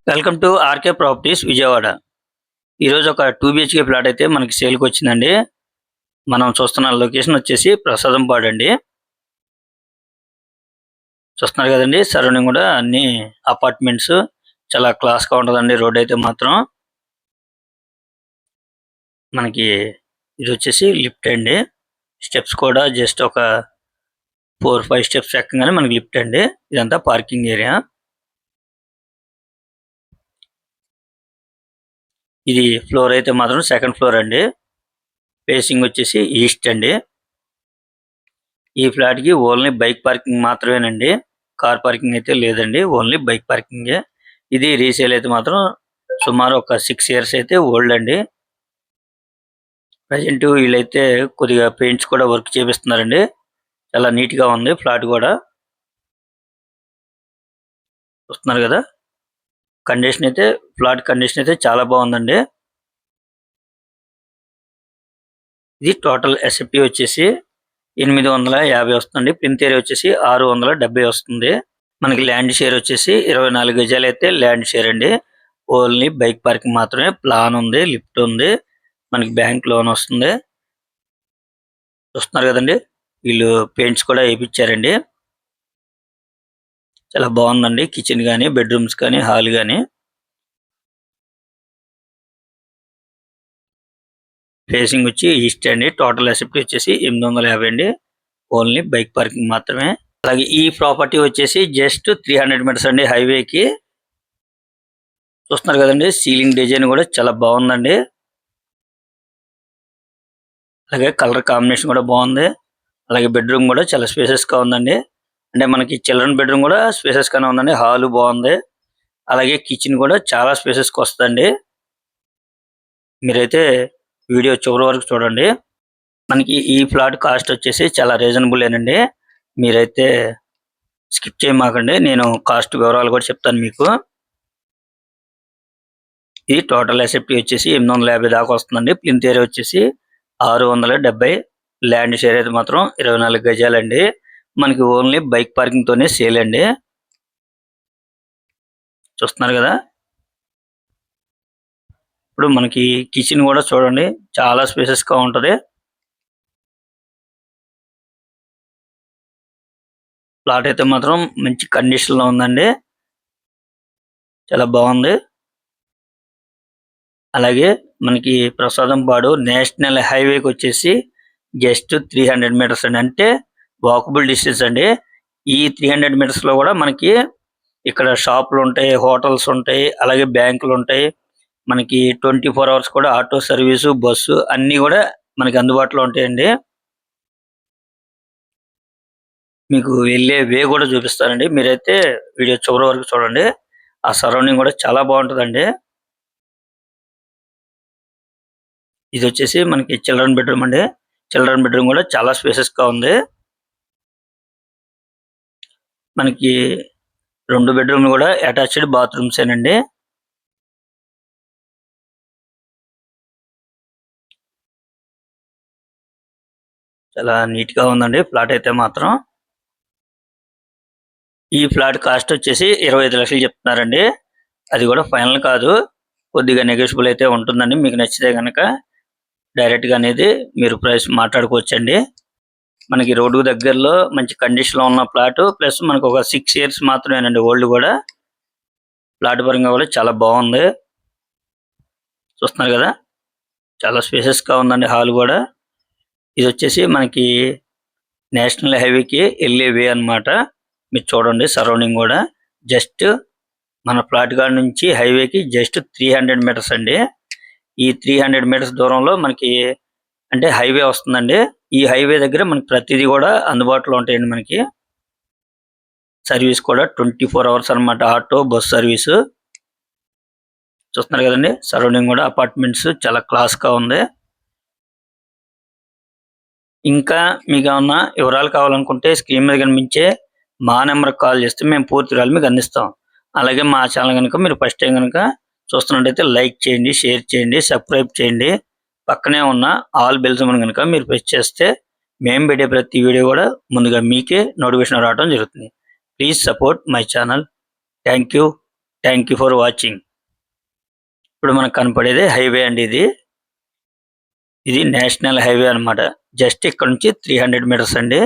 Welcome to RK properties Vijayawada. ఈరోజు ఒక 2 BHK plot అయితే మనకి సేల్కి వచ్చిందండి. మనం చూస్తున్న లొకేషన్ వచ్చేసి ప్రసాదంపాడు అండి. చూస్తున్నారు కదండి, సరౌండింగ్ కూడా అన్ని అపార్ట్మెంట్స్, చాలా క్లాస్గా ఉంటుందండి. రోడ్ అయితే మాత్రం మనకి ఇది వచ్చేసి లిఫ్ట్ అండి. స్టెప్స్ కూడా జస్ట్ ఒక 4-5 స్టెప్స్ ఎక్కగానే మనకి లిఫ్ట్ అండి. ఇదంతా పార్కింగ్ ఏరియా. ఇది ఫ్లోర్ అయితే మాత్రం సెకండ్ ఫ్లోర్ అండి. ఫేసింగ్ వచ్చేసి ఈస్ట్ అండి. ఈ ఫ్లాట్ కి ఓన్లీ బైక్ పార్కింగ్ మాత్రమేనండి. కార్ పార్కింగ్ అయితే లేదండి, ఓన్లీ బైక్ పార్కింగే. ఇది రీసేల్ అయితే మాత్రం సుమారు ఒక 6 ఇయర్స్ అయితే ఓల్డ్ అండి. ప్రజెంట్ వీళ్ళైతే కొద్దిగా పెయింట్స్ కూడా వర్క్ చేపిస్తున్నారండి. చాలా నీట్ గా ఉంది ఫ్లాట్ కూడా. చూస్తున్నారు కదా, ఫ్లాట్ కండిషన్ అయితే చాలా బాగుందండి. ఇది టోటల్ ఎస్ఎఫ్టీ వచ్చేసి 850 వస్తుంది. ప్లింత్ ఏరియా వచ్చేసి 670 వస్తుంది. మనకి ల్యాండ్ షేర్ వచ్చేసి 24 గజాలు అయితే ల్యాండ్ షేర్ అండి. ఓన్లీ బైక్ పార్కింగ్ మాత్రమే. ప్లాన్ ఉంది, లిఫ్ట్ ఉంది, మనకి బ్యాంక్ లోన్ వస్తుంది. చూస్తున్నారు కదండి, వీళ్ళు పెయింట్స్ కూడా వేయించారండి. చాలా బాగుందండి. కిచెన్ కానీ, బెడ్రూమ్స్ కానీ, హాల్ కానీ. ఫేసింగ్ వచ్చి ఈస్ట్ అండి. టోటల్ ఎస్ఎఫ్టీ వచ్చేసి 850 అండి. ఓన్లీ బైక్ పార్కింగ్ మాత్రమే. అలాగే ఈ ప్రాపర్టీ వచ్చేసి జస్ట్ 300 మీటర్స్ అండి హైవేకి. చూస్తున్నారు కదండి, సీలింగ్ డిజైన్ కూడా చాలా బాగుందండి. అలాగే కలర్ కాంబినేషన్ కూడా బాగుంది. అలాగే బెడ్రూమ్ కూడా చాలా స్పేసెస్ గా ఉందండి. అంటే మనకి చిల్డ్రన్ బెడ్రూమ్ కూడా స్పేసెస్ గానే ఉందండి. హాల్ బాగుంది. అలాగే కిచెన్ కూడా చాలా స్పేసెస్ కి వస్తుందండి. మీరైతే వీడియో చివరి వరకు చూడండి. మనకి ఈ ఫ్లాట్ కాస్ట్ వచ్చేసి చాలా రీజనబుల్ ఏనండి. మీరైతే స్కిప్ చేయమాకండి, నేను కాస్ట్ వివరాలు కూడా చెప్తాను మీకు. ఇది టోటల్ ఎస్ఎఫ్టీ వచ్చేసి 850 దాకా వస్తుందండి. ప్లింత్ ఏరియా వచ్చేసి 670. ల్యాండ్ షేర్ అయితే మాత్రం 24 గజాలండి. మనకి ఓన్లీ బైక్ పార్కింగ్ తోనే సేల్ అండి. చూస్తున్నారు కదా, ఇప్పుడు మనకి కిచెన్ కూడా చూడండి, చాలా స్పేసెస్ గా ఉంటది. ప్లాట్ అయితే మాత్రం మంచి కండిషన్ లో ఉందండి. చాలా బాగుంది. అలాగే మనకి ప్రసాదంపాడు నేషనల్ హైవేకి వచ్చేసి జస్ట్ 300 మీటర్స్ అండి. అంటే వాకబుల్ డిస్టెన్స్ అండి. ఈ 300 మీటర్స్ లో కూడా మనకి ఇక్కడ షాపులు ఉంటాయి, హోటల్స్ ఉంటాయి, అలాగే బ్యాంకులు ఉంటాయి. మనకి 24 అవర్స్ కూడా ఆటో సర్వీసు, బస్సు అన్ని కూడా మనకి అందుబాటులో ఉంటాయండి. మీకు వెళ్ళే వే కూడా చూపిస్తానండి. మీరైతే వీడియో చివరి వరకు చూడండి. ఆ సరౌండింగ్ కూడా చాలా బాగుంటుందండి. ఇది వచ్చేసి మనకి చిల్డ్రన్ బెడ్రూమ్ అండి. చిల్డ్రన్ బెడ్రూమ్ కూడా చాలా స్పేసెస్ గా ఉంది. మనకి 2 బెడ్రూమ్లు కూడా అటాచ్డ్ బాత్రూమ్స్ ఏనండి. చాలా నీట్ గా ఉందండి ఫ్లాట్ అయితే మాత్రం. ఈ ఫ్లాట్ కాస్ట్ వచ్చేసి 25 లక్షలు చెప్తున్నారండి. అది కూడా ఫైనల్ కాదు, కొద్దిగా నెగోషియబుల్ అయితే ఉంటుందండి. మీకు నచ్చితే కనుక డైరెక్ట్ గా అనేది మీరు ప్రైస్ మాట్లాడుకోవచ్చండి. మనకి రోడ్డు దగ్గరలో మంచి కండిషన్ లో ఉన్న ప్లాట్, ప్లస్ మనకు ఒక 6 ఇయర్స్ మాత్రమేనండి ఓల్డ్ కూడా. ప్లాట్ పరంగా కూడా చాలా బాగుంది. చూస్తున్నారు కదా, చాలా స్పేసెస్ గా ఉందండి హాల్ కూడా. ఇది వచ్చేసి మనకి నేషనల్ హైవేకి వెళ్ళే వే అన్నమాట. మీరు చూడండి సరౌండింగ్ కూడా. జస్ట్ మన ఫ్లాట్ గార్డ్ నుంచి హైవేకి జస్ట్ 300 మీటర్స్ అండి. ఈ 300 మీటర్స్ దూరంలో మనకి అంటే హైవే వస్తుందండి. ఈ హైవే దగ్గర మనకి ప్రతిదీ కూడా అందుబాటులో ఉంటాయండి. మనకి సర్వీస్ కూడా 24 అవర్స్ అన్నమాట. Auto, bus service. చూస్తున్నారు కదండి, సరౌండింగ్ కూడా అపార్ట్మెంట్స్ చాలా క్లాస్ గా ఉంది. ఇంకా మీకు ఏమన్నా వివరాలు కావాలనుకుంటే స్క్రీన్ మీద కనిపించే మా నెంబర్కి కాల్ చేస్తే మేము పూర్తి వివరాలు మీకు అందిస్తాం. అలాగే మా ఛానల్ కనుక మీరు ఫస్ట్ టైం కనుక చూస్తున్నట్టయితే లైక్ చేయండి, షేర్ చేయండి, సబ్స్క్రైబ్ చేయండి. పక్కనే ఉన్న ఆల్ బెల్స్ కనుక మీరు ప్రెస్ చేస్తే మేము పెట్టే ప్రతి వీడియో కూడా ముందుగా మీకే నోటిఫికేషన్ రావడం జరుగుతుంది. Please support my channel. Thank you. Thank you for watching. ఇప్పుడు మనకు కనపడేది హైవే అండి. ఇది నేషనల్ హైవే అన్నమాట. జస్ట్ ఇక్కడ నుంచి 300 మీటర్స్ అండి.